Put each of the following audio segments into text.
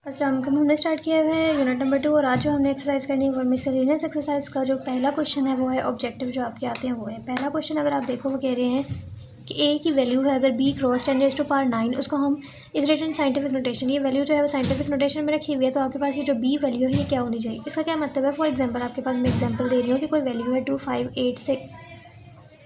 अस्सलाम वालेकुम। हमने स्टार्ट किया हुआ है यूनिट नंबर 2 और आज जो हमने एक्सरसाइज करनी है वो मिसलेनियस एक्सरसाइज का जो पहला क्वेश्चन है वो है ऑब्जेक्टिव जो आपके आते हैं वो है। पहला क्वेश्चन अगर आप देखो वो कह रहे हैं कि ए की वैल्यू है अगर बी क्रॉस 10⁻⁹ उसको हम इस रिटन साइंटिफिक नोटेशन, ये वैल्यू जो है वो साइंटिफिक नोटेशन में रखी हुई है, तो आपके पास ये जो बी वैल्यू है ये क्या होनी चाहिए। इसका क्या मतलब है, फॉर एग्जांपल आपके पास मैं एग्जांपल दे रही हूँ कि कोई वैल्यू है 2586,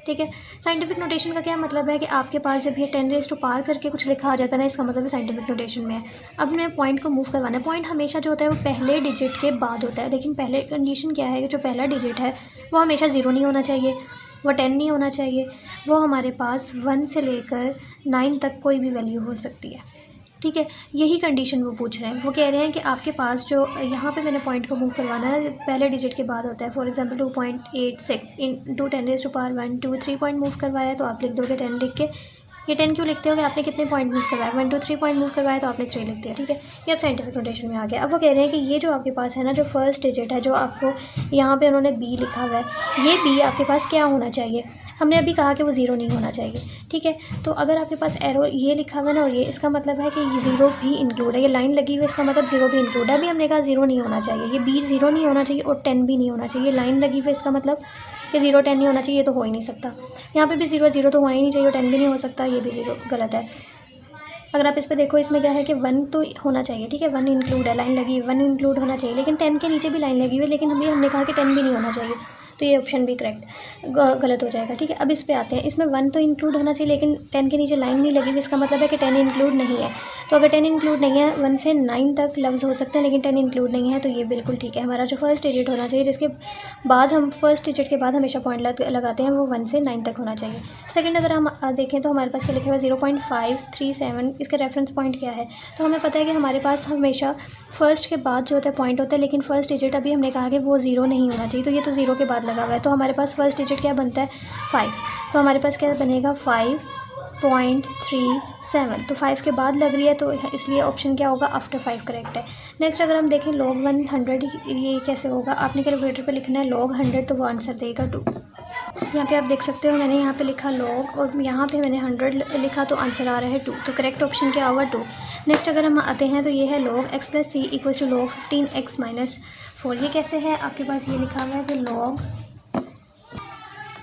ठीक है। साइंटिफिक नोटेशन का क्या मतलब है कि आपके पास जब ये 10⁻⁴ करके कुछ लिखा आ जाता है ना, इसका मतलब साइंटिफिक नोटेशन में है। अब मैं पॉइंट को मूव करवाना है। पॉइंट हमेशा जो होता है वो पहले डिजिट के बाद होता है, लेकिन पहले कंडीशन क्या है कि जो पहला डिजिट है वो हमेशा 0 नहीं होना चाहिए, वो 10 नहीं होना चाहिए, वो हमारे पास 1 से लेकर 9 तक कोई भी वैल्यू हो सकती है, ठीक है। यही कंडीशन वो पूछ रहे हैं। वो कह रहे हैं कि आपके पास जो यहाँ पे मैंने पॉइंट को मूव करवाना है पहले डिजिट के बाद होता है। For example 2.86 into 10⁻⁴ 1 2 3 point move करवाया है तो आप लिख दोगे 10 लिख के। ये 10 क्यों लिखते हो कि आपने कितने पॉइंट मूव करवाया, 1 2 3 पॉइंट मूव करवाया तो आपने 3 लिख दिया, ठीक है। ये अब साइंटिफिक नोटेशन में आ गया। अब वो कह रहे हैं कि ये जो आपके पास है ना, जो फर्स्ट डिजिट है, जो आपको यहाँ पे उन्होंने बी लिखा हुआ है, ये बी आपके पास क्या होना चाहिए। हमने अभी कहा कि वो 0 नहीं होना चाहिए, ठीक है। तो अगर आपके पास एरो ये लिखा हुआ है ना और ये, इसका मतलब है कि ये 0 भी इंक्लूड है, ये लाइन लगी हुई है, इसका मतलब 0 भी इंक्लूड है। अभी हमने कहा 0 नहीं होना चाहिए, ये बी 0 नहीं होना चाहिए और 10 भी नहीं होना चाहिए, ये लाइन लगी हुई है, इसका मतलब कि 0 10 नहीं होना चाहिए, ये तो हो ही नहीं सकता। यहाँ पे भी 0 0 तो होना ही नहीं चाहिए और 10 भी नहीं हो सकता, ये भी 0 गलत है। अगर आप इस पे देखो, इसमें क्या है कि 1 तो होना चाहिए, ठीक है, 1 इंक्लूड है, लाइन लगी है, 1 इंक्लूड होना चाहिए, लेकिन 10 के नीचे भी लाइन लगी हुई है, लेकिन हमने कहा कि 10 भी नहीं होना चाहिए, तो ये ऑप्शन भी करेक्ट गलत हो जाएगा, ठीक है। अब इस पे आते हैं, इसमें 1 तो इंक्लूड होना चाहिए लेकिन 10 के नीचे लाइन नहीं लगी हुई, इसका मतलब है कि 10 इंक्लूड नहीं है। तो अगर 10 इंक्लूड नहीं है, 1 से 9 तक लफ्ज़ हो सकते हैं लेकिन 10 इंक्लूड नहीं है, तो ये बिल्कुल ठीक है। हमारा जो फर्स्ट डिजिट होना चाहिए, जिसके बाद हम फर्स्ट डिजिट के बाद हमेशा पॉइंट लगाते हैं, वो 1 से 9 तक होना चाहिए। सेकंड अगर हम देखें तो हमारे पास क्या लिखा हुआ है 0.537, इसका रेफरेंस पॉइंट क्या है। तो हमें पता है कि हमारे पास हमेशा फर्स्ट के बाद जो होता है पॉइंट होता है, लेकिन फर्स्ट डिजिट अभी हमने कहा कि वो 0 नहीं होना चाहिए, तो ये तो 0 के बाद लगा हुआ है, तो हमारे पास फर्स्ट डिजिट क्या बनता है 5, तो हमारे पास क्या बनेगा 5.37, तो 5 के बाद लग रही है, तो इसलिए ऑप्शन क्या होगा आफ्टर 5 करेक्ट है। नेक्स्ट अगर हम देखें log 100, ये कैसे होगा, आपने कैलकुलेटर पे लिखना है log 100, तो वो आंसर देगा 2। यहाँ पे आप देख सकते हो मैंने यहाँ पे लिखा log और यहाँ पे मैंने 100 लिखा, तो आंसर आ रहा है 2, तो करेक्ट ऑप्शन क्या होगा 2। नेक्स्ट अगर हम आते हैं तो ये है log x + 3 = log 15x - 4। ये कैसे है, आपके पास ये लिखा हुआ है कि log,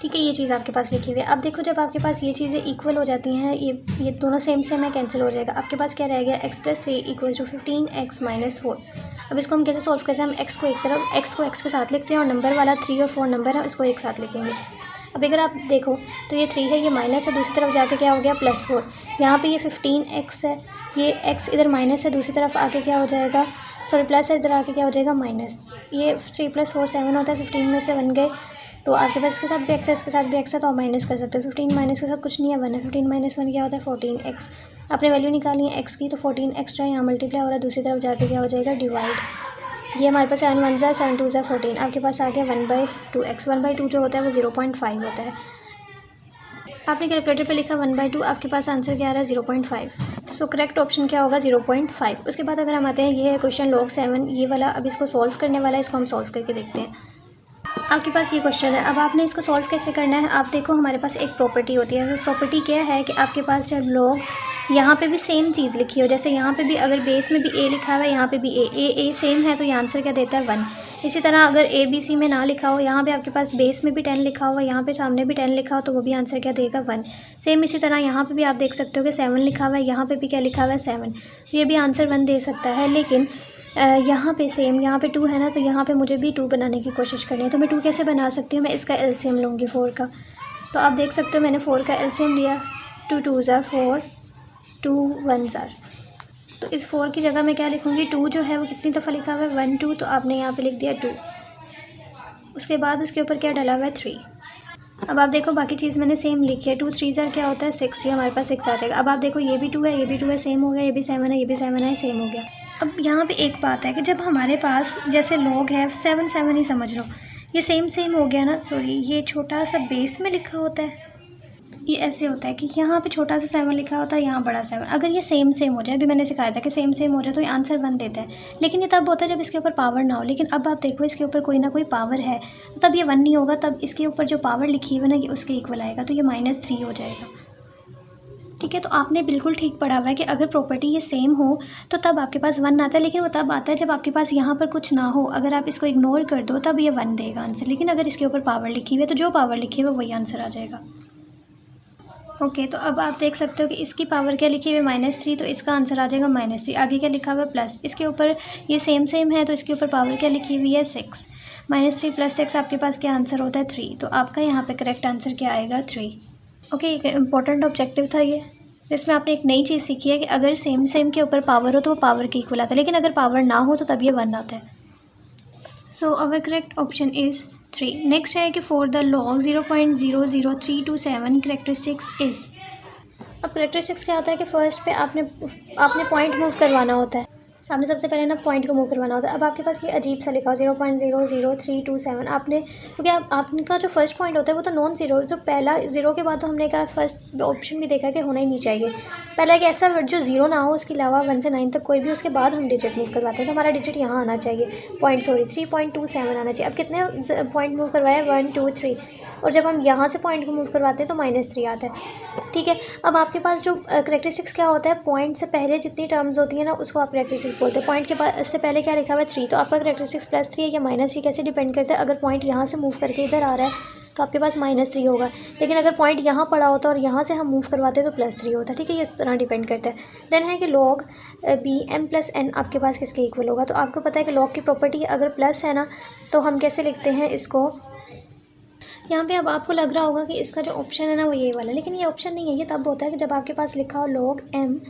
ठीक है, ये चीज़ आपके पास लिखी हुई है। अब देखो जब आपके पास ये चीज़ें इक्वल हो जाती हैं, ये दोनों सेम है, कैंसिल हो जाएगा। आपके पास क्या रह गया, x + 3 = 15x - 4। अब इसको हम कैसे सॉल्व करते हैं, हम x को एक तरफ, x को x के साथ लिखते हैं और नंबर वाला 3 और 4 नंबर है इसको एक साथ लिखेंगे। अब अगर आप देखो तो ये 3 है, ये माइनस है, दूसरी तरफ जाके क्या हो गया +4। यहाँ पे ये 15x है, ये x इधर माइनस है, दूसरी तरफ आके क्या हो जाएगा, सॉरी प्लस है, इधर आके क्या हो जाएगा माइनस। ये 3 + 4 7 होता है, 15 में से 1 गए, तो आपके पास इसके साथ भी x है, इसके साथ भी x है, तो आप माइनस कर सकते हो। 15 माइनस के साथ कुछ नहीं है, 1 है, 15 - 1 क्या होता है 14x। आपने वैल्यू निकाली है x की, तो 14 एक्स्ट्रा यहाँ मल्टीप्लाई हो रहा है, दूसरी तरफ जाके क्या हो जाएगा डिवाइड। ये हमारे पास 7 1 ज़ा 7 2 ज़ा 14, आपके पास आ गया 1/2x। 1/2 जो होता है वो 0.5 होता है। आपने कैलकुलेटर पे लिखा 1/2, आपके पास आंसर क्या आ रहा है 0.5, सो करेक्ट ऑप्शन क्या होगा 0.5। उसके बाद अगर हम आते हैं, ये है क्वेश्चन log 7, ये वाला अब इसको सॉल्व करने वाला है, इसको हम सॉल्व करके देखते हैं। आपके पास ये क्वेश्चन है, अब आपने इसको सॉल्व कैसे करना है। आप देखो हमारे पास एक प्रॉपर्टी होती है, प्रॉपर्टी क्या है कि आपके पास जब लोग यहाँ पे भी सेम चीज़ लिखी हो, जैसे यहाँ पे भी अगर बेस में भी a लिखा हुआ है, यहाँ पे भी a सेम है, तो ये आंसर क्या देता है 1। इसी तरह अगर ABC में ना लिखा हो, यहाँ पे आपके पास बेस में भी 10 लिखा हुआ, यहाँ पे सामने भी 10 लिखा हो, तो वो भी आंसर क्या देगा 1। सेम इसी तरह यहाँ पे भी आप देख सकते हो कि 7 लिखा हुआ है, यहाँ पे भी क्या लिखा हुआ है 7, तो ये भी आंसर 1 दे सकता है। लेकिन यहाँ पे सेम, यहाँ पे 2 है ना, तो यहाँ पे मुझे भी 2 बनाने की कोशिश करनी है, तो मैं 2 कैसे बना सकती हूँ, मैं इसका एलसीएम लूँगी 4 का। तो आप देख सकते हो मैंने 4 का एलसीएम लिया, 2 2 ज़ा 4, 2 1 ज़ा, तो इस 4 की जगह मैं क्या लिखूँगी, 2 जो है वो कितनी दफ़ा लिखा हुआ है 1 2, तो आपने यहाँ पे लिख दिया 2, उसके बाद उसके ऊपर क्या डाला हुआ है 3। अब आप देखो बाकी चीज़ मैंने सेम लिखी है, 2 3 ज़ा क्या होता है 6, ये हमारे पास 6 आ जाएगा। अब आप देखो ये भी 2 है, ये भी 2 है, सेम हो गया, ये भी 7 है, ये भी 7 है, सेम हो गया। अब यहाँ पे एक बात है कि जब हमारे पास जैसे log है 7 7 ही समझ लो, ये सेम हो गया ना, सॉरी ये छोटा सा बेस में लिखा होता है, ये ऐसे होता है कि यहाँ पे छोटा सा 7 लिखा होता है, यहाँ बड़ा 7। अगर ये सेम हो जाए, अभी मैंने सिखाया था कि सेम हो जाए तो ये आंसर 1 देता है, लेकिन ये तब होता है जब इसके ऊपर पावर ना हो। लेकिन अब आप देखो इसके ऊपर कोई ना कोई पावर है, तो तब ये 1 नहीं होगा, तब इसके ऊपर जो पावर लिखी हुई है ना, ये उसके इक्वल आएगा, तो ये -3 हो जाएगा। ठीक है, तो आपने बिल्कुल ठीक पढ़ा हुआ है कि अगर प्रॉपर्टी ये सेम हो तो तब आपके पास 1 आता है, लेकिन वो तब आता है जब आपके पास यहाँ पर कुछ ना हो। अगर आप इसको इग्नोर कर दो तब ये 1 देगा आंसर, लेकिन अगर इसके ऊपर पावर लिखी हुई है तो जो पावर लिखी हुई है वही आंसर आ जाएगा। ओके, तो अब आप देख सकते हो कि इसकी पावर क्या लिखी हुई है -3, तो इसका आंसर आ जाएगा -3। आगे क्या लिखा हुआ है प्लस, इसके ऊपर ये सेम है तो इसके ऊपर पावर क्या लिखी हुई है 6। -3 + 6 आपके पास क्या आंसर होता है 3, तो आपका यहाँ पे करेक्ट आंसर क्या आएगा 3। ओके, एक इम्पॉर्टेंट ऑब्जेक्टिव था ये, जिसमें आपने एक नई चीज़ सीखी है कि अगर सेम के ऊपर पावर हो तो वो पावर के इक्वल आता है, लेकिन अगर पावर ना हो तो तब ये 1 आता है। So our correct option is 3। Next है कि for the log 0.00327 characteristics is. अब करेक्टरिस्टिक्स क्या होता है कि फर्स्ट पे आपने पॉइंट मूव करवाना होता है। आपने सबसे पहले ना पॉइंट को मूव करवाना होता है। अब आपके पास ये अजीब सा लिखा हो 0.00327, आपने क्योंकि आपका जो फर्स्ट पॉइंट होता है वो तो नॉन ज़ीरो, जो पहला ज़ीरो के बाद तो हमने कहा फर्स्ट ऑप्शन भी देखा कि होना ही नहीं चाहिए। पहला एक ऐसा वर्ड जो ज़ीरो ना हो, उसके अलावा 1 से 9 तक कोई भी, उसके बाद हम डिजिट मूव करवाते हैं, तो हमारा डिजिट यहाँ आना चाहिए 3.27 आना चाहिए। अब कितने पॉइंट मूव करवाए 1 2 3, और जब हम यहाँ से पॉइंट को मूव करवाते हैं तो -3 आता है। ठीक है, अब आपके पास जो करेक्टरिस्टिक्स क्या होता है, पॉइंट से पहले जितनी टर्म्स होती है ना उसको आप करेक्टरिस्टिक्स बोलते हैं। पॉइंट के बाद से पहले क्या लिखा हुआ है 3, तो आपका करेक्टरिस्टिक्स +3 है या -3 कैसे डिपेंड करता है। अगर पॉइंट यहाँ से मूव करके इधर आ रहा है तो आपके पास -3 होगा, लेकिन अगर पॉइंट यहाँ पड़ा होता है और यहाँ से हम मूव करवाते हैं तो +3 होता है। ठीक है, ये इस तरह डिपेंड करता है। देन है कि log b m + n आपके पास किसके इक्वल होगा। तो आपको पता है कि log की प्रॉपर्टी अगर प्लस है ना तो हम कैसे लिखते हैं इसको, यहाँ पे अब आपको लग रहा होगा कि इसका जो ऑप्शन है ना वो ये वाला, लेकिन ये ऑप्शन नहीं है। ये तब होता है कि जब आपके पास लिखा हो log m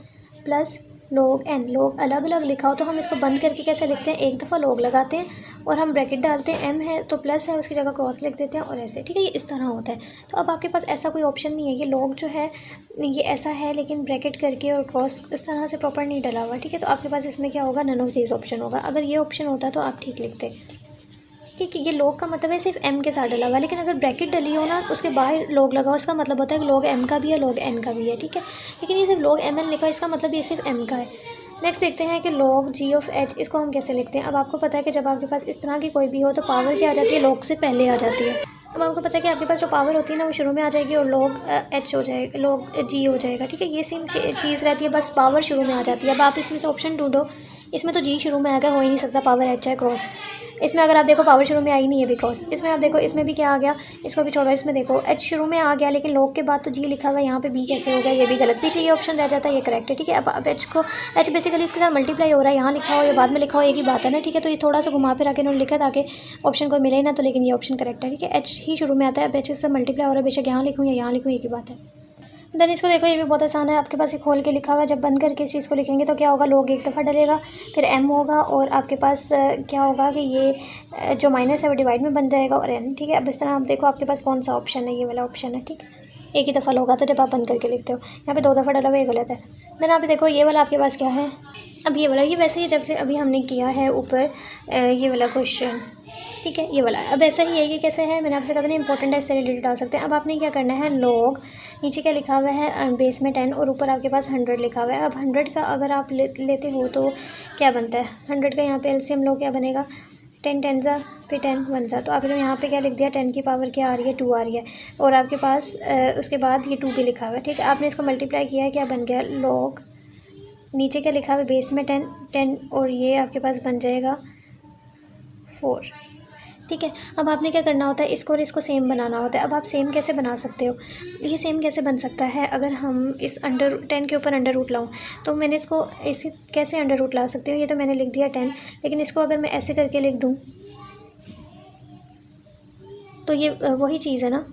+ log n, log अलग अलग लिखा हो तो हम इसको बंद करके कैसे लिखते हैं, एक दफ़ा log लगाते हैं और हम ब्रैकेट डालते हैं, m है तो प्लस है उसकी जगह क्रॉस लिख देते हैं और ऐसे। ठीक है, ये इस तरह होता है। तो अब आपके पास ऐसा कोई ऑप्शन नहीं है, ये log जो है ये ऐसा है लेकिन ब्रैकेट करके और क्रॉस इस तरह से प्रॉपर नहीं डला हुआ। ठीक है, तो आपके पास इसमें क्या होगा, नन ऑफ दीज ऑप्शन होगा। अगर ये ऑप्शन होता तो आप ठीक लिखते। ठीक है, ये log का मतलब है सिर्फ m के साथ डला हुआ, लेकिन अगर ब्रैकेट डली हो ना उसके बाहर log लगा हो, इसका मतलब होता है कि log m का भी है log n का भी है। ठीक है, लेकिन ये सिर्फ log mn लिखा है, इसका मतलब ये सिर्फ m का है। नेक्स्ट देखते हैं कि log g of h, इसको हम कैसे लिखते हैं। अब आपको पता है कि जब आपके पास इस तरह की कोई भी हो तो पावर क्या आ जाती है, log से पहले आ जाती है। अब आपको पता है कि आपके पास जो पावर होती है ना वो शुरू में आ जाएगी और log h हो जाएगा, log g हो जाएगा। ठीक है, ये सेम चीज़ रहती है, बस पावर शुरू में आ जाती है। अब आप इसमें से ऑप्शन ढूंढो, इसमें तो g शुरू में आएगा, हो ही नहीं सकता पावर h है क्रॉस। इसमें अगर आप देखो पावर शुरू में आई नहीं है भी क्रॉस। इसमें आप देखो इसमें भी क्या आ गया, इसको भी छोड़ो, इसमें देखो h शुरू में आ गया लेकिन log के बाद तो g लिखा हुआ है, यहाँ पे b कैसे हो गया, ये भी गलत, पीछे ये ऑप्शन रह जाता है, ये करेक्ट है। ठीक है, अब h बेसिकली इसके साथ मल्टीप्लाई हो रहा है, यहाँ लिखा हो या बाद में लिखा हो एक ही बात है ना। ठीक है, तो ये थोड़ा सा घुमा फिर आके इन्होंने लिखा ताकि ऑप्शन को मिले ना, तो लेकिन ये ऑप्शन करेक्ट है। ठीक है, h ही शुरू में आता है, अब h से मल्टीप्लाई हो रहा है, बेशक यहाँ लिखूँ या यहाँ लिखूँ एक ही बात है। देन इसको देखो, ये भी बहुत आसान है, आपके पास ये खोल के लिखा हुआ है, जब बंद करके इस चीज़ को लिखेंगे तो क्या होगा, log एक दफ़ा डलेगा फिर m होगा और आपके पास क्या होगा कि ये जो माइनस है वो डिवाइड में बन जाएगा और n। ठीक है, अब इस तरह आप देखो आपके पास कौन सा ऑप्शन है, ये वाला ऑप्शन है। ठीक है, एक ही दफ़ा log आता है जब आप बंद करके लिखते हो, यहाँ पे 2 दफ़ा डला हुआ, ये गलत है। देन आप देखो ये वाला आपके पास क्या है, अब ये वाला, ये वैसे ही जब से अभी हमने किया है ऊपर ये वाला क्वेश्चन। ठीक है, ये वाला अब ऐसा ही है, ये कैसे है मैंने आपसे कहा था ना इंपॉर्टेंट है, इससे रिलेटेड आ सकते हैं। अब आपने क्या करना है, log नीचे क्या लिखा हुआ है बेस में 10 और ऊपर आपके पास 100 लिखा हुआ है। अब 100 का अगर आप लेते हो तो क्या बनता है, 100 का यहाँ पे एलसीएम लो क्या बनेगा, 10 10 ज़ा फिर 10 1 ज़ा, तो आपने यहाँ पे क्या लिख दिया, 10 की पावर क्या आ रही है 2 आ रही है और आपके पास उसके बाद ये 2 भी लिखा हुआ है। ठीक है, आपने इसको मल्टीप्लाई किया है, क्या बन गया, log नीचे क्या लिखा हुआ है बेस में 10 10 और ये आपके पास बन जाएगा 4। ठीक है, अब आपने क्या करना होता है, इसको और इसको सेम बनाना होता है। अब आप सेम कैसे बना सकते हो, ये सेम कैसे बन सकता है, अगर हम इस अंडर 10 के ऊपर अंडर रूट लाऊँ तो मैंने इसको ऐसे कैसे अंडर रूट ला सकती हूँ, ये तो मैंने लिख दिया 10, लेकिन इसको अगर मैं ऐसे करके लिख दूँ तो ये वही चीज़ है ना।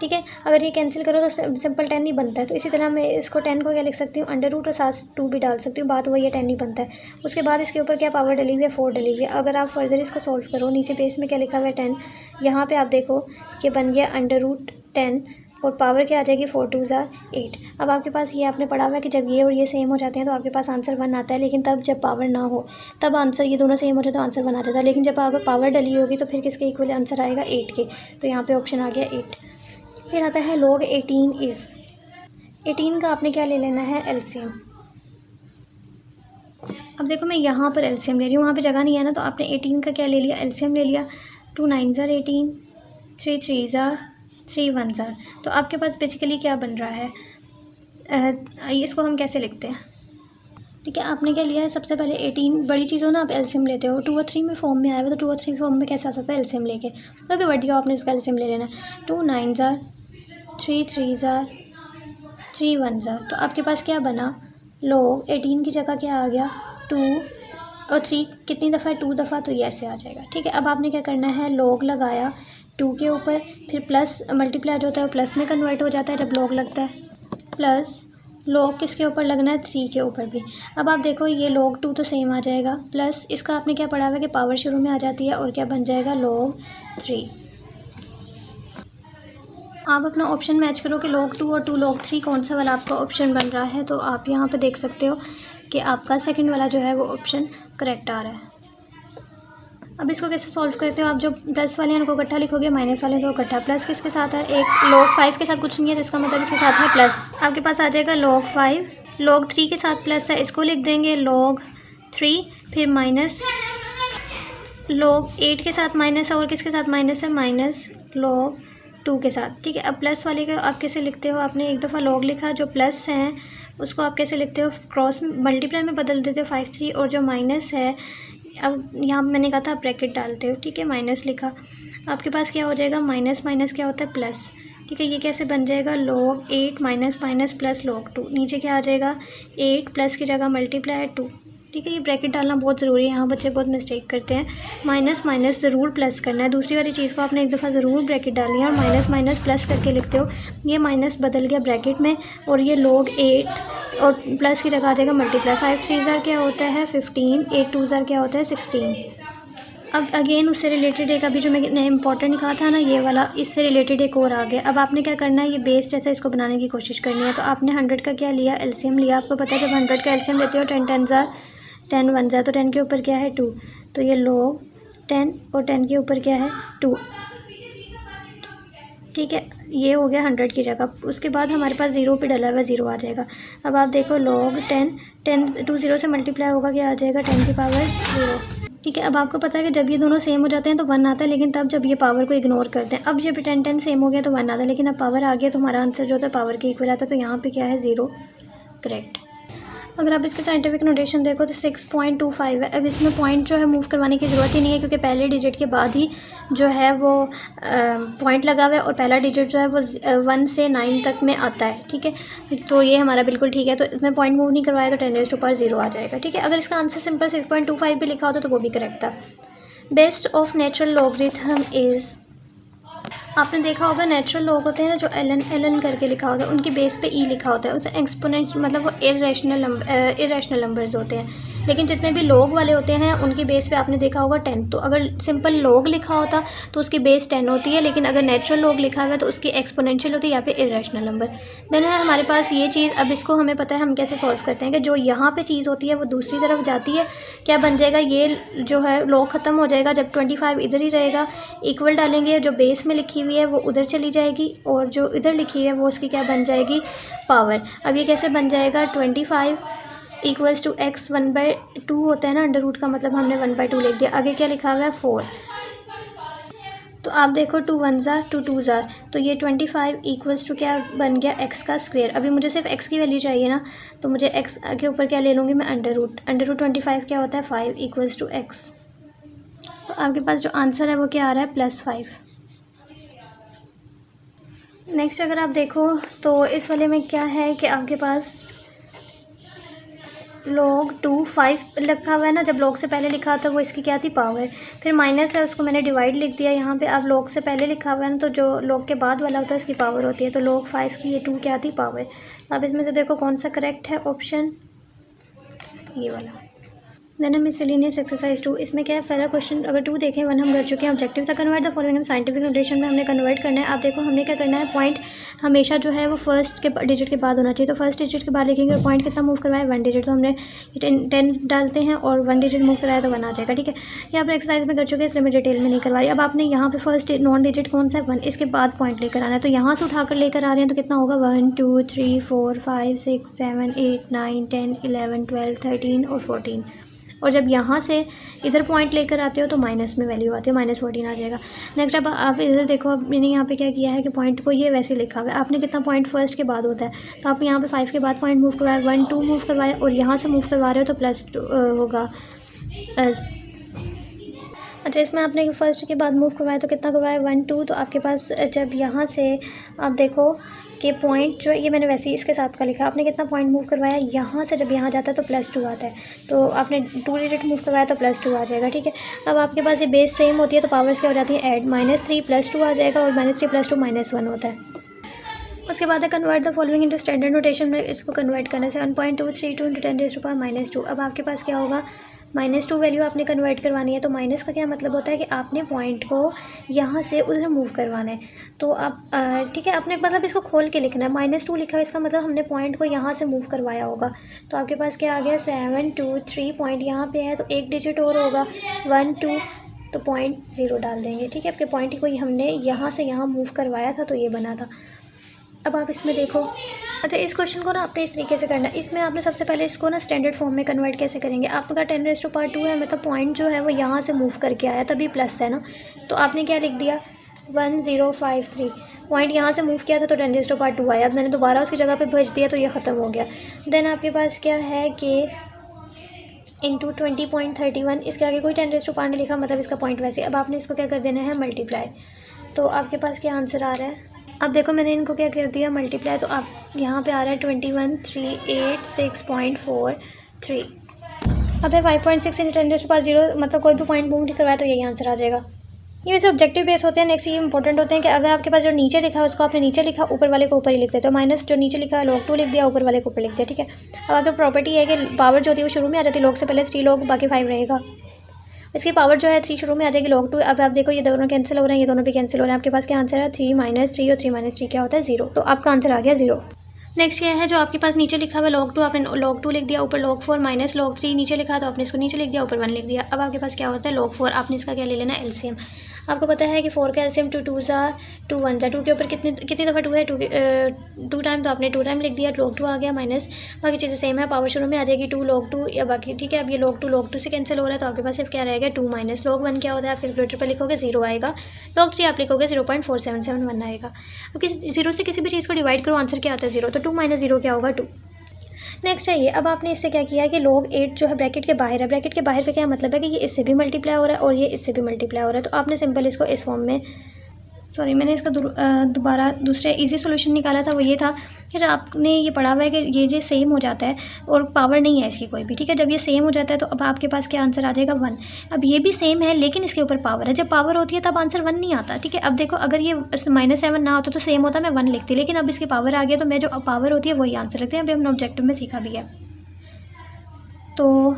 ठीक है, अगर ये कैंसिल करो तो सिंपल 10 ही बनता है, तो इसी तरह मैं इसको 10 को क्या लिख सकती हूँ, अंडर रूट और साथ 2 भी डाल सकती हूँ, बात वही है 10 ही बनता है। उसके बाद इसके ऊपर क्या पावर डली हुई है, 4 डली हुई है। अगर आप फर्दर इसको सॉल्व करो, नीचे बेस में क्या लिखा हुआ है 10, यहाँ पे आप देखो ये बन गया अंडर रूट 10 और पावर क्या आ जाएगी 4 2 ज़ा 8। अब आपके पास ये आपने पढ़ा हुआ है कि जब ये और ये सेम हो जाते हैं तो आपके पास आंसर 1 आता है, लेकिन तब जब पावर ना हो तब आंसर, ये दोनों सेम हो जाए तो आंसर 1 आ जाता है, लेकिन जब अगर पावर डली होगी तो फिर किसके इक्वल आंसर आएगा 8 के, तो यहाँ पर ऑप्शन आ गया 8। फिर आता है log 18 इज़, 18 का आपने क्या ले लेना है, एलसीएम। अब देखो मैं यहाँ पर एलसीएम ले रही हूँ, वहाँ पे जगह नहीं है ना, तो आपने 18 का क्या ले लिया, एलसीएम ले लिया। 2 9 ज़ा 18, 3 3 ज़ा 3 1 ज़ा, तो आपके पास बेसिकली क्या बन रहा है, इसको हम कैसे लिखते हैं? ठीक है, आपने क्या लिया है, सबसे पहले 18 बड़ी चीज़ हो ना, आप एलसीएम लेते हो। 2 और 3 में फॉर्म में आया हुआ, तो 2 और 3 फॉर्म में कैसे आ सकता है एलसीएम लेके? कभी बढ़ गया आपने इसका एलसीएम ले लेना है। 2 9 ज़ार, 3 3 ज़ार, 3 1 ज़ार। तो आपके पास क्या बना, लोग 18 की जगह क्या आ गया 2 और 3 कितनी दफ़ा है, 2 दफ़ा, तो ये ऐसे आ जाएगा। ठीक है, अब आपने क्या करना है, लोग लगाया 2 के ऊपर, फिर प्लस मल्टीप्लाई जो होता है वो प्लस में कन्वर्ट हो जाता है जब लोग लगता है, प्लस लोग किसके ऊपर लगना है, 3 के ऊपर भी। अब आप देखो ये लोग 2 तो सेम आ जाएगा, प्लस इसका आपने क्या पढ़ा हुआ है कि पावर शुरू में आ जाती है और क्या बन जाएगा लोग 3। आप अपना ऑप्शन मैच करो कि लोग 2 और 2 लोग 3 कौन सा वाला आपका ऑप्शन बन रहा है। तो आप यहाँ पे देख सकते हो कि आपका सेकंड वाला जो है वो ऑप्शन करेक्ट आ रहा है। अब इसको कैसे सॉल्व करते हो, आप जो प्लस वाले हैं उनको इकट्ठा लिखोगे, माइनस वाले को इकट्ठा। प्लस किसके साथ है, एक लोग 5 के साथ कुछ नहीं है, तो इसका मतलब इसके साथ है प्लस। आपके पास आ जाएगा लोग 5, लोग 3 के साथ प्लस है, इसको लिख देंगे लोग 3, फिर माइनस लोग 8 के साथ माइनस है, और किसके साथ माइनस है, माइनस लोग 2 के साथ। ठीक है, अब प्लस वाले का आप कैसे लिखते हो, आपने एक दफ़ा लोग लिखा, जो प्लस हैं उसको आप कैसे लिखते हो, क्रॉस मल्टीप्लाई में बदल देते हो 5 3, और जो माइनस है अब यहाँ मैंने कहा था ब्रैकेट डालते हो। ठीक है, माइनस लिखा, आपके पास क्या हो जाएगा, माइनस माइनस क्या होता है प्लस। ठीक है, ये कैसे बन जाएगा, लोग 8 माइनस माइनस प्लस लोग 2, नीचे क्या आ जाएगा 8 प्लस की जगह मल्टीप्लाई 2। ठीक है, ये ब्रैकेट डालना बहुत ज़रूरी है, यहाँ बच्चे बहुत मिस्टेक करते हैं। माइनस माइनस ज़रूर प्लस करना है, दूसरी वाली चीज़ को आपने एक दफ़ा ज़रूर ब्रैकेट डालनी है और माइनस माइनस प्लस करके लिखते हो। ये माइनस बदल गया ब्रैकेट में, और ये लोग 8 और प्लस की जगह आ जाएगा मल्टीप्लाई। 5 3 ज़ार क्या होता है 15, 8 2 ज़ार क्या होता है 16। अब अगेन उससे रिलेटेड एक अभी जो मैंने इंपॉर्टेंट कहा था ना ये वाला, इससे रिलेटेड एक और आ गया। अब आपने क्या करना है, ये बेस जैसा इसको बनाने की कोशिश करनी है। तो आपने 100 का क्या लिया, एलसीएम लिया। आपको पता है जब 100 का एलसीएम लेते हो 10 10 ज़ार 10 1 ज़ार, तो 10 के ऊपर क्या है 2, तो ये लोग 10 और 10 के ऊपर क्या है 2। ठीक है, ये हो गया 100 की जगह। उसके बाद हमारे पास 0 पे डला हुआ 0 आ जाएगा। अब आप देखो लोग 10 2 0 से मल्टीप्लाई होगा, क्या आ जाएगा 10 की पावर 0। ठीक है, अब आपको पता है कि जब ये दोनों सेम हो जाते हैं तो 1 आता है, लेकिन तब जब ये पावर को इग्नोर करते हैं। अब जब 10 10 सेम हो गया तो 1 आता है, लेकिन अब पावर आ गया तो हमारा आंसर जो होता है पावर के इक्वल आता है। तो यहाँ पे क्या है 0 करेक्ट। अगर आप इसके साइंटिफिक नोटेशन देखो तो 6.25 है। अब इसमें पॉइंट जो है मूव करवाने की ज़रूरत ही नहीं है, क्योंकि पहले डिजिट के बाद ही जो है वो पॉइंट लगा हुआ है, और पहला डिजिट जो है वो 1 से 9 तक में आता है। ठीक है, तो ये हमारा बिल्कुल ठीक है। तो इसमें पॉइंट मूव नहीं करवाया तो 10⁻0 आ जाएगा। ठीक है, अगर इसका आंसर सिंपल 6.25 भी लिखा होता तो वो भी करेक्ट था। Best of natural logarithm is, आपने देखा होगा नेचुरल लोग होते हैं ना जो एलन एलन करके लिखा होता है, उनके बेस पे ई लिखा होता है, उसे एक्सपोनेंट मतलब वो इरेशनल नंबर्स होते हैं। लेकिन जितने भी लोग वाले होते हैं उनके बेस पे आपने देखा होगा 10। तो अगर सिंपल लोग लिखा होता तो उसकी बेस 10 होती है, लेकिन अगर नेचुरल लोग लिखा हुआ है तो उसकी एक्सपोनेंशियल होती है, यहाँ पे इरेशनल नंबर। देन है हमारे पास ये चीज़। अब इसको हमें पता है हम कैसे सॉल्व करते हैं कि जो यहाँ पे चीज़ होती है वो दूसरी तरफ जाती है। क्या बन जाएगा, ये जो है लोग ख़त्म हो जाएगा जब 25 इधर ही रहेगा, इक्वल डालेंगे, जो बेस में लिखी हुई है वो उधर चली जाएगी, और जो इधर लिखी हुई है वो उसकी क्या बन जाएगी, पावर। अब ये कैसे बन जाएगा, 25 इक्वल्स टू x 1/2 होता है ना अंडर रूट का, मतलब हमने 1/2 लिख दिया। आगे क्या लिखा हुआ है 4। तो आप देखो 2 1 ज़ार 2 2 ज़ार, तो ये 25 इक्वल्स टू क्या बन गया, x का स्क्वायर। अभी मुझे सिर्फ x की वैल्यू चाहिए ना, तो मुझे x के ऊपर क्या ले लूँगी मैं, अंडर रूट 25 क्या होता है 5 इक्वल्स टू x। तो आपके पास जो आंसर है वो क्या आ रहा है +5। नेक्स्ट अगर आप देखो तो इस वाले में क्या है कि आपके पास log 2 5 लिखा हुआ है ना, जब log से पहले लिखा था वो इसकी क्या थी, पावर। फिर माइनस है, उसको मैंने डिवाइड लिख दिया यहाँ पे। अब log से पहले लिखा हुआ है ना, तो जो log के बाद वाला होता है इसकी पावर होती है। तो log 5 की ये 2 क्या थी, पावर। अब इसमें से देखो कौन सा करेक्ट है ऑप्शन, ये वाला। देन मिसलेनियस एक्सरसाइज 2, इसमें क्या है, पहला क्वेश्चन अगर 2 देखें 1 हम कर चुके हैं। ऑब्जेक्टिव था convert the following scientific notation में हमने कन्वर्ट करना है। आप देखो हमने क्या करना है, पॉइंट हमेशा जो है वो फर्स्ट के डिजिट के बाद होना चाहिए। तो फर्स्ट डिजिट के बाद लिखेंगे, और पॉइंट कितना मूव करवाया 1 डिजिट, तो हमने 10 डालते हैं और 1 डिजिट मूव कराया तो 1 आ जाएगा। ठीक है, ये आप एक्सरसाइज में कर चुके हैं, इसलिए मैं डिटेल में नहीं करवाई। अब आपने यहाँ पे फर्स्ट नॉन डिजिट कौन सा है 1, इसके बाद पॉइंट लेकर आना है। तो यहाँ से उठाकर लेकर आ रहे हैं तो कितना होगा 1 2 3 4 5 6 7 8 9 10 11 12 13 और 14। और जब यहाँ से इधर पॉइंट लेकर आते हो तो माइनस में वैल्यू आती है, -14 आ जाएगा। नेक्स्ट अब आप इधर देखो, अब मैंने यहाँ पे क्या किया है कि पॉइंट को ये वैसे लिखा हुआ है। आपने कितना पॉइंट फर्स्ट के बाद होता है, तो आप यहाँ पे 5 के बाद पॉइंट मूव करवाए, 1 2 मूव करवाए और यहाँ से मूव करवा रहे हो तो +2 होगा। अच्छा, इसमें आपने फर्स्ट के बाद मूव करवाया तो कितना करवाया, 1 2। तो आपके पास जब यहाँ से आप देखो कि पॉइंट जो ये मैंने वैसे ही इसके साथ का लिखा, आपने कितना पॉइंट मूव करवाया, यहाँ से जब यहाँ जाता है तो +2 आता है। तो आपने 2 डिजिट मूव करवाया तो +2 आ जाएगा, ठीक है। अब आपके पास ये बेस सेम होती है तो पावर्स क्या हो जाती है, ऐड, -3 +2 आ जाएगा और -3 +2 -1 होता है। उसके बाद है convert the following into standard notation में इसको कन्वर्ट करना है 7.232 × 10⁻²। अब आपके पास क्या होगा, -2 वैल्यू आपने कन्वर्ट करवानी है। तो माइनस का क्या मतलब होता है कि आपने पॉइंट को यहाँ से उधर मूव करवाना है। तो आप ठीक है, आपने मतलब इसको खोल के लिखना है। -2 लिखा है, इसका मतलब हमने पॉइंट को यहाँ से मूव करवाया होगा। तो आपके पास क्या आ गया, 7 2 3 पॉइंट यहाँ पे है तो एक डिजिट और होगा 1 2, तो 0.0 डाल देंगे, ठीक है। आपके पॉइंट को हमने यहाँ से यहाँ मूव करवाया था तो ये बना था। अब आप इसमें देखो, अच्छा इस क्वेश्चन को ना आपने इस तरीके से करना है। इसमें आपने सबसे पहले इसको ना स्टैंडर्ड फॉर्म में कन्वर्ट कैसे करेंगे, आपका 10⁻² है, मतलब पॉइंट जो है वो यहाँ से मूव करके आया तभी प्लस है ना। तो आपने क्या लिख दिया, 1053 पॉइंट यहाँ से मूव किया था तो 10⁻² आया। अब मैंने दोबारा उसकी जगह पे भेज दिया तो ये ख़त्म हो गया। देन आपके पास क्या है कि इंटू 20.31, इसके आगे कोई 10⁻² नहीं लिखा, मतलब इसका पॉइंट वैसे। अब आपने इसको क्या कर देना है, मल्टीप्लाई। तो आपके पास क्या आंसर आ रहा है, अब देखो मैंने इनको क्या कर दिया, मल्टीप्लाई। तो आप यहाँ पे आ रहा है 21,386.43। अब है 5.6 × 10⁻0, मतलब कोई भी पॉइंट मूव नहीं करवाया तो यही आंसर आ जाएगा। ये वैसे ऑब्जेक्टिव बेस होते हैं। नेक्स्ट ये इंपॉर्टेंट होते हैं कि अगर आपके पास जो नीचे लिखा है उसको आपने नीचे लिखा, ऊपर वाले को ऊपर ही लिख देते हो। माइनस जो नीचे लिखा है log2 लिख दिया, ऊपर वाले को ऊपर लिख दिया, ठीक है। अब आगे प्रॉपर्टी है कि पावर जो होती है वो शुरू में आ जाती है, log से पहले 3 log बाकी 5 रहेगा। इसकी पावर जो है 3 शुरू में आ जाएगी, log2। अब आप देखो ये दोनों कैंसिल हो रहे हैं, ये दोनों भी कैंसिल हो रहे हैं। आपके पास क्या आंसर है, 3 - 3 और 3 - 3 क्या होता है, 0। तो आपका आंसर आ गया 0। नेक्स्ट ये है जो आपके पास नीचे लिखा हुआ है log2, आपने log2 लिख दिया, ऊपर log4 - log3 नीचे लिखा तो आपने इसको नीचे लिख दिया, ऊपर 1 लिख दिया। अब आपके पास क्या होता है, log4, आपने इसका क्या ले लेना है, एलसीएम। आपको पता है कि 4 का एलसीएम 2 2 2 1 2 के ऊपर कितनी दफ़ा 2 है, 2 टाइम, तो आपने 2 टाइम लिख दिया, log2 आ गया माइनस, बाकी चीज़ें सेम है। पावर शुरू में आ जाएगी 2 log2 या बाकी, ठीक है। अब ये log2 से कैंसिल हो रहा है तो आपके पास सिर्फ क्या रहेगा, 2 - log1 क्या होता है, आप कैलकुलेटर पर लिखोगे 0 आएगा, log3 आप लिखोगे 0.4771 आएगा। अब किसी 0 से किसी भी चीज़ को डिवाइड करो, आंसर क्या आता है, 0। तो 2 - 0 क्या होगा, 2। नेक्स्ट है ये, अब आपने इससे क्या किया है कि log 8 जो है ब्रैकेट के बाहर है। ब्रैकेट के बाहर का क्या मतलब है कि ये इससे भी मल्टीप्लाई हो रहा है और ये इससे भी मल्टीप्लाई हो रहा है। तो आपने सिंपल इसको इस फॉर्म में, सॉरी मैंने इसका दोबारा दूसरा इजी सोल्यूशन निकाला था, वो ये था कि आपने ये पढ़ा हुआ है कि ये जो सेम हो जाता है और पावर नहीं है इसकी कोई भी, ठीक है। जब ये सेम हो जाता है तो अब आपके पास क्या आंसर आ जाएगा, 1। अब ये भी सेम है लेकिन इसके ऊपर पावर है, जब पावर होती है तब आंसर 1 नहीं आता, ठीक है। अब देखो अगर ये -7 ना होता तो सेम होता, मैं 1 लिखती, लेकिन अब इसकी पावर आ गया तो मैं जो पावर होती है वही आंसर लिखती है। अभी हमने ऑब्जेक्टिव में सीखा भी है। तो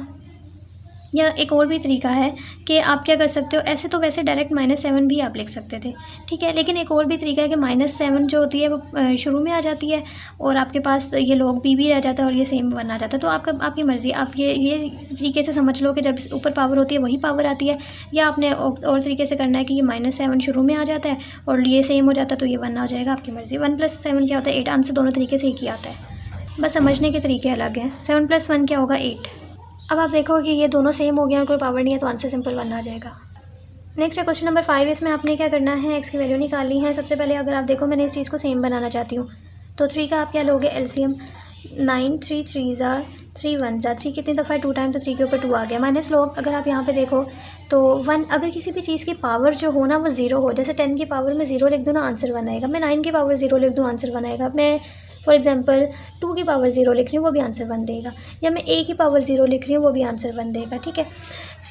या एक और भी तरीका है कि आप क्या कर सकते हो, ऐसे तो वैसे डायरेक्ट -7 भी आप लिख सकते थे, ठीक है। लेकिन एक और भी तरीका है कि -7 जो होती है वो शुरू में आ जाती है और आपके पास ये log b भी रह जाता है और ये सेम 1 आ जाता है। तो आपकी मर्ज़ी, आप ये तरीके से समझ लो कि जब ऊपर पावर होती है वही पावर आती है, या आपने और तरीके से करना है कि ये -7 शुरू में आ जाता है और ये सेम हो जाता है तो ये 1 आ जाएगा, आपकी मर्ज़ी। 1 + 7 क्या होता है, 8। आंसर दोनों तरीके से ही किया आता है, बस समझने के तरीके अलग हैं। 7 + 1 क्या होगा, 8। अब आप देखो कि ये दोनों सेम हो गए और कोई पावर नहीं है तो आंसर सिंपल 1 आ जाएगा। नेक्स्ट है क्वेश्चन नंबर 5। इसमें आपने क्या करना है, एक्स की वैल्यू निकालनी है। सबसे पहले अगर आप देखो मैंने इस चीज़ को सेम बनाना चाहती हूँ तो 3 का आप क्या लोगे, एलसीएम। 9 3 3 3 1 3 कितनी दफ़ा है, 2 टाइम, तो 3 के ऊपर 2 आ गया। माइनस log, अगर आप यहाँ पे देखो तो 1, अगर किसी भी चीज़ की पावर जो हो ना वो 0 हो, जैसे 10 की पावर में 0 लिख दूँ ना आंसर 1 आएगा, मैं 9 की पावर 0 लिख दूँ आंसर 1 आएगा, मैं फॉर एग्जांपल 2 की पावर 0 लिख रही हूँ वो भी आंसर 1 देगा, या मैं a की पावर 0 लिख रही हूँ वो भी आंसर 1 देगा, ठीक है।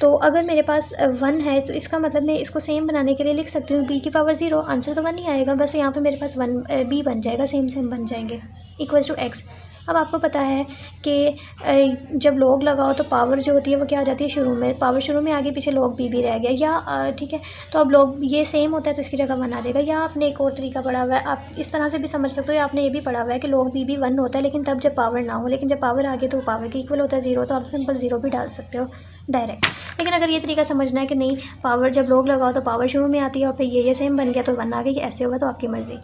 तो अगर मेरे पास 1 है तो इसका मतलब मैं इसको सेम बनाने के लिए लिख सकती हूँ b की पावर 0, आंसर तो 1 ही आएगा, बस यहाँ पे मेरे पास 1 b बन जाएगा, सेम बन जाएंगे, इक्वल्स टू x। अब आपको पता है कि जब log लगाओ तो पावर जो होती है वो क्या आ जाती है, शुरू में पावर शुरू में आगे पीछे log b भी रह गया, या ठीक है। तो अब log ये सेम होता है तो इसकी जगह 1 आ जाएगा। या आपने एक और तरीका पढ़ा हुआ है, आप इस तरह से भी समझ सकते हो, या आपने ये भी पढ़ा हुआ है कि log b भी 1 होता है लेकिन तब जब पावर ना हो, लेकिन जब पावर आ गई तो पावर के इक्वल होता है 0, तो आप सिंपल 0 भी डाल सकते हो डायरेक्ट। लेकिन अगर ये तरीका समझना है कि नहीं पावर जब log लगाओ तो पावर शुरू में आती है और फिर ये सेम बन गया तो 1 आ गई, ऐसे होगा, तो आपकी मर्ज़ी।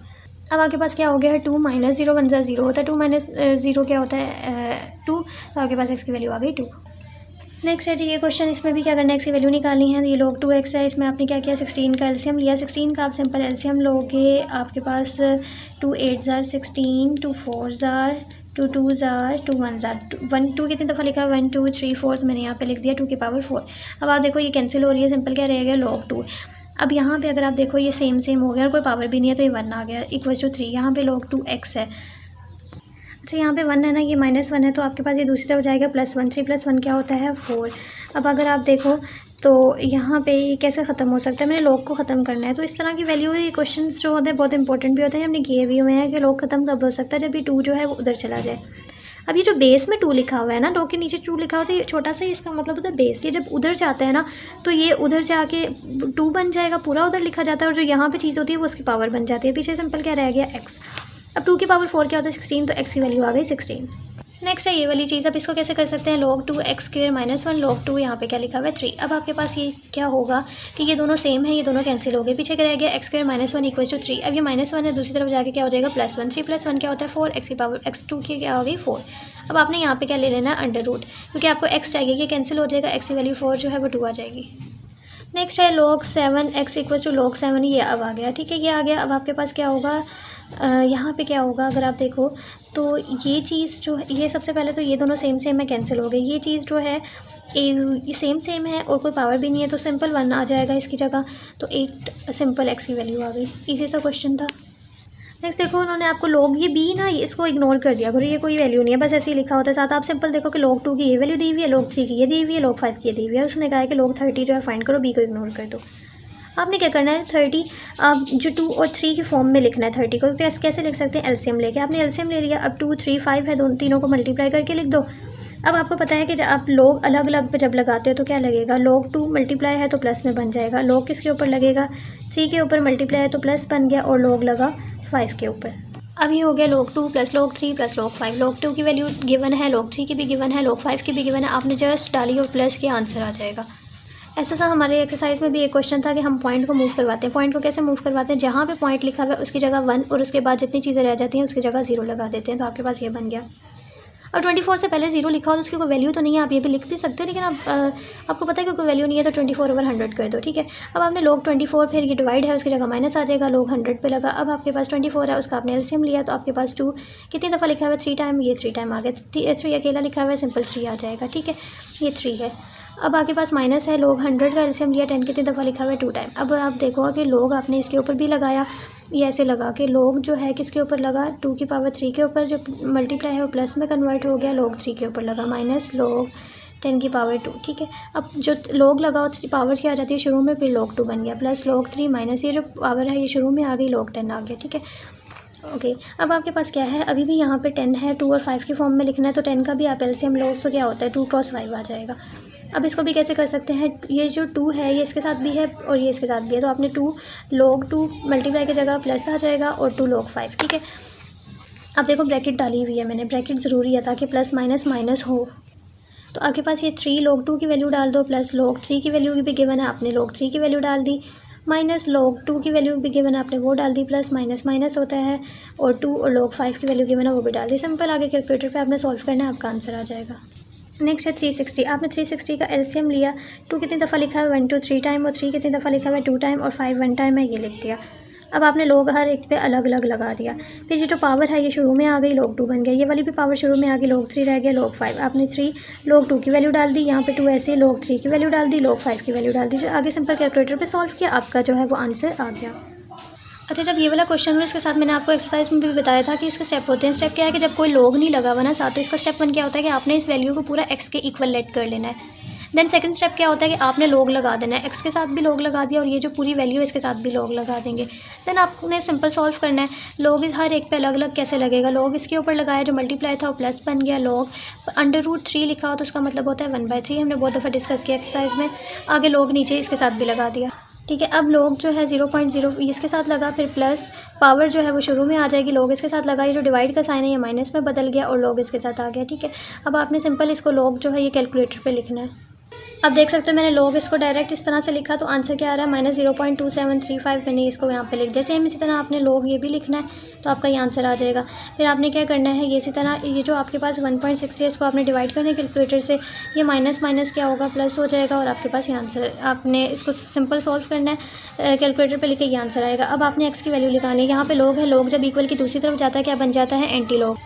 अब आपके पास क्या हो गया है, 2 - 0 1 0 होता है, 2 - 0 क्या होता है 2, तो आपके पास x की वैल्यू आ गई 2। नेक्स्ट है जी ये क्वेश्चन, इसमें भी क्या करना है, एक्स की वैल्यू निकालनी है। ये log 2x है, इसमें आपने क्या किया 16 का एलसीएम लिया। 16 का आप सिंपल एलसीएम लोगे, आपके पास 2 8 जार 16, 2 4 जार 2 2 जार 2 1 जार 1 2 कितनी दफ़ा लिखा है 1 2 3 4, तो मैंने यहाँ पे लिख दिया 2 की पावर 4। अब आप देखो ये कैंसिल हो रही है, सिंपल क्या रहेगा log 2। अब यहाँ पे अगर आप देखो ये सेम सेम हो गया और कोई पावर भी नहीं है तो ये 1 आ गया इक्वल्स टू 3। यहाँ पे log 2x है। अच्छा यहाँ पे 1 है ना, ये -1 है तो आपके पास ये दूसरी तरफ जाएगा +1। 3 + 1 क्या होता है 4। अब अगर आप देखो तो यहाँ पे ये कैसे ख़त्म हो सकता है, मैंने log को ख़त्म करना है। तो इस तरह की वैल्यू ये क्वेश्चंस जो होते हैं बहुत इंपॉर्टेंट भी होते हैं, हमने किए भी हुए हैं कि log ख़त्म कब हो सकता है, जब ये 2 जो है वो उधर चला जाए। अब ये जो बेस में 2 लिखा हुआ है ना, log के नीचे 2 लिखा होता है, ये छोटा सा ही इसका मतलब होता है बेस। ये जब उधर जाता है ना तो ये उधर जाके 2 बन जाएगा, पूरा उधर लिखा जाता है, और जो यहाँ पे चीज़ होती है वो उसकी पावर बन जाती है। पीछे सिंपल क्या रह गया x। अब 2 की पावर 4 क्या होता है 16, तो x की वैल्यू आ गई 16। नेक्स्ट है ये वाली चीज़। अब इसको कैसे कर सकते हैं, log 2x² -1 log 2, यहाँ पे क्या लिखा हुआ है 3। अब आपके पास ये क्या होगा कि ये दोनों सेम है, ये दोनों कैंसिल हो गए, पीछे क्या रह गया x² -1 इक्वल्स टू 3। अब ये -1 है, दूसरी तरफ जाके क्या हो जाएगा +1। 3 + 1 क्या होता है 4, x की पावर x2 की क्या हो गई 4। अब आपने यहाँ पे क्या ले लेना है अंडर रूट, क्योंकि आपको x चाहिए, ये कैंसिल हो जाएगा, x की वैल्यू 4 जो है वो 2 आ जाएगी। नेक्स्ट है log 7x equals to log 7, ये अब आ गया, ठीक है ये आ गया। अब आपके पास क्या होगा, यहाँ पे क्या होगा अगर आप देखो तो ये चीज़ जो है, ये सबसे पहले तो ये दोनों सेम सेम है, कैंसिल हो गई। ये चीज़ जो है ये सेम सेम है और कोई पावर भी नहीं है, तो सिंपल 1 आ जाएगा इसकी जगह, तो 8 सिंपल x की वैल्यू आ गई। इजी सा क्वेश्चन था। नेक्स्ट देखो उन्होंने आपको log ये b ना, इसको इग्नोर कर दिया करो, ये कोई वैल्यू नहीं है, बस ऐसे ही लिखा होता है साथ। आप सिंपल देखो कि log 2 की ये वैल्यू दी हुई है, log 3 की ये दी हुई है, log 5 की ये दी हुई है। उसने कहा है कि log 30 जो है फाइंड करो, b को इग्नोर कर दो। आपने क्या करना है 30 जो 2 और 3 की फॉर्म में लिखना है 30 को। तो कैसे लिख सकते हैं, एलसीएम लेके। आपने एलसीएम ले लिया, अब 2 3 5 है, दोनों तीनों को मल्टीप्लाई करके लिख दो। अब आपको पता है कि जब आप log अलग अलग पे जब लगाते हो तो क्या लगेगा, log 2 मल्टीप्लाई है तो प्लस में बन जाएगा, log किसके ऊपर लगेगा 3 के ऊपर, मल्टीप्लाई है तो प्लस बन गया, और log लगा 5 के ऊपर। अब ये हो गया log 2 + log 3 + log 5। log 2 की वैल्यू गिवन है, log 3 की भी गिवन है, log 5 की भी गिवन है, आपने जस्ट डाली और प्लस के आंसर आ जाएगा। ऐसा सा हमारे एक्सरसाइज में भी एक क्वेश्चन था कि हम पॉइंट को मूव करवाते हैं। पॉइंट को कैसे मूव करवाते हैं, जहाँ पे पॉइंट लिखा हुआ है उसकी जगह 1 और उसके बाद जितनी चीज़ें रह जाती हैं उसकी जगह 0 लगा देते हैं। तो आपके पास ये बन गया। और 24 से पहले 0 लिखा हो तो उसकी कोई वैल्यू तो नहीं है, आप ये भी लिख भी सकते हो, लेकिन आपको पता है कि कोई वैल्यू नहीं है तो 24/100 कर दो, ठीक है। अब आपने log 24, फिर ये डिवाइड है उसकी जगह माइनस आ जाएगा, log 100 पे लगा। अब आपके पास 24 है, उसका आपने एलसीएम लिया, तो आपके पास 2 कितनी दफ़ा लिखा हुआ है 3 टाइम, ये 3 टाइम आ गया। 3 अकेला लिखा हुआ है, सिंपल 3 आ जाएगा, ठीक है, ये 3 है। अब आपके पास माइनस है, log 100 का एलसीएम लिया, 10 कितनी दफ़ा लिखा हुआ है 2 टाइम। अब आप देखो कि log आपने इसके ऊपर भी लगाया, ये ऐसे लगा कि log जो है किसके ऊपर लगा 2 की पावर 3 के ऊपर, जो मल्टीप्लाई है वो प्लस में कन्वर्ट हो गया, log 3 के ऊपर लगा, माइनस log 10 की पावर 2, ठीक है। अब जो log लगा पावर क्या आ जाती है शुरू में, फिर log 2 बन गया, प्लस log 3 माइनस ये जो पावर है ये शुरू में आ गई, log 10 आ गया, ठीक है। ओके अब आपके पास क्या है, अभी भी यहाँ पे 10 है, 2 और 5 की फॉर्म में लिखना है, तो 10 का भी आप एलसीएम लो तो क्या होता है 2 × 5 आ जाएगा। अब इसको भी कैसे कर सकते हैं, ये जो 2 है ये इसके साथ भी है और ये इसके साथ भी है, तो आपने 2 log 2 मल्टीप्लाई की जगह प्लस आ जाएगा और 2 log 5, ठीक है। अब देखो ब्रैकेट डाली हुई है मैंने, ब्रैकेट ज़रूरी है ताकि प्लस माइनस माइनस हो। तो आपके पास ये 3 log 2 की वैल्यू डाल दो, प्लस log 3 की वैल्यू भी गिवन है, आपने log 3 की वैल्यू डाल दी, माइनस log 2 की वैल्यू भी गिवन है, आपने वो डाल दी, प्लस माइनस माइनस होता है, और 2 और log 5 की वैल्यू गिवन है वो भी डाल दी। सिंपल आगे कैलकुलेटर पे आपने सॉल्व करना है, आपका आंसर आ जाएगा। नेक्स्ट है 360। आपने 360 का एलसीएम लिया, 2 कितनी दफ़ा लिखा है 1 2 3 टाइम, और 3 कितनी दफ़ा लिखा हुआ है 2 टाइम, और 5 1 टाइम है, ये लिख दिया। अब आपने log हर एक पे अलग अलग लगा दिया, फिर ये जो पावर है ये शुरू में आ गई, log 2 बन गया, ये वाली भी पावर शुरू में आ गई, log 3 रह गया, log 5। आपने 3 log 2 की वैल्यू डाल दी, यहाँ पे 2 ऐसे log 3 की वैल्यू डाल दी, log 5 की वैल्यू डाल दी, आगे सिंपल कैलकुलेटर पे सॉल्व किया, आपका जो है वो आंसर आ गया। अच्छा जब ये वाला क्वेश्चन हुआ इसके साथ मैंने आपको एक्सरसाइज में भी बताया था कि इसके स्टेप होते हैं। स्टेप क्या है कि जब कोई log नहीं लगा हुआ ना साथ, तो इसका स्टेप 1 क्या होता है कि आपने इस वैल्यू को पूरा x के इक्वल लेट कर लेना है। देन सेकंड स्टेप क्या होता है कि आपने log लगा देना है, x के साथ भी log लगा दिया और ये जो पूरी वैल्यू है इसके साथ भी log लगा देंगे। देन आपने सिंपल सॉल्व करना है। log इस हर एक पे अलग अलग कैसे लगेगा, log इसके ऊपर लगाया जो मल्टीप्लाई था वो प्लस बन गया, log √3 लिखा हो तो उसका मतलब होता है 1/3, हमने बहुत दफ़ा डिस्कस किया एक्सरसाइज में। आगे log नीचे इसके साथ भी लगा दिया, ठीक है। अब log जो है 0.0 इसके साथ लगा, फिर प्लस पावर जो है वो शुरू में आ जाएगी, log इसके साथ लगा, ये जो डिवाइड का साइन है ये माइनस में बदल गया और log इसके साथ आ गया, ठीक है। अब आपने सिंपल इसको log जो है ये कैलकुलेटर पे लिखना है। अब देख सकते हो मैंने log इसको डायरेक्ट इस तरह से लिखा, तो आंसर क्या आ रहा है -0.2735, मैंने इसको यहाँ पे लिख दिया। सेम इसी तरह आपने log ये भी लिखना है, तो आपका ये आंसर आ जाएगा। फिर आपने क्या करना है, ये इसी तरह ये जो आपके पास 1.60 है इसको आपने डिवाइड करना है कैलकुलेटर से, ये माइनस माइनस क्या होगा प्लस हो जाएगा और आपके पास ये आंसर, आपने इसको सिंपल सॉल्व करना है, कैलकुलेटर पे लिखे ये आंसर आएगा। अब आपने एक्स की वैल्यू निकालनी है। यहाँ पे लोग है, लोग जब इक्वल की दूसरी तरफ जाता है क्या बन जाता है, एंटी लॉग।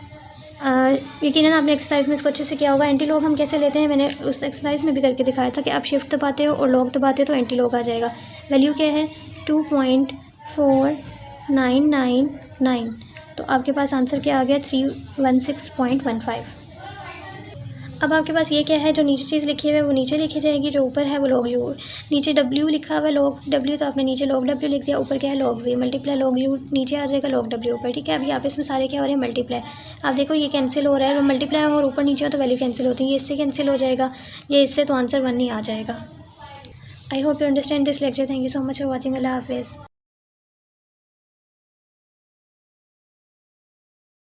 यकीनन आपने एक्सरसाइज में इसको अच्छे से किया होगा। एंटी लॉग हम कैसे लेते हैं, मैंने उस एक्सरसाइज में भी करके दिखाया था कि आप शिफ्ट दबाते हो और लॉग दबाते हो तो एंटी लॉग आ जाएगा। वैल्यू क्या है 2.4999, तो आपके पास आंसर क्या आ गया 316.15। अब आपके पास ये क्या है, जो नीचे चीज़ लिखी हुई है वो नीचे लिखी जाएगी, जो ऊपर है वो लॉग यू। नीचे डब्ल्यू लिखा हुआ है लॉग डब्ल्यू, तो आपने नीचे लॉग डब्ल्यू लिख दिया, ऊपर क्या है log v, multiply log u नीचे आ जाएगा लॉग डब्ल्यू ऊपर। ठीक है, अभी आप इसमें सारे क्या हो रहे हैं मल्टीप्लाई। आप देखो ये कैंसिल हो रहा है, मल्टीप्लाई और ऊपर नीचे हो तो वैल्यू कैंसिल होती है, ये इससे कैंसिल हो जाएगा, ये इससे, तो आंसर 1 ही आ जाएगा। I hope you understand this lecture. Thank you so much for watching. अल्लाह हाफिज़।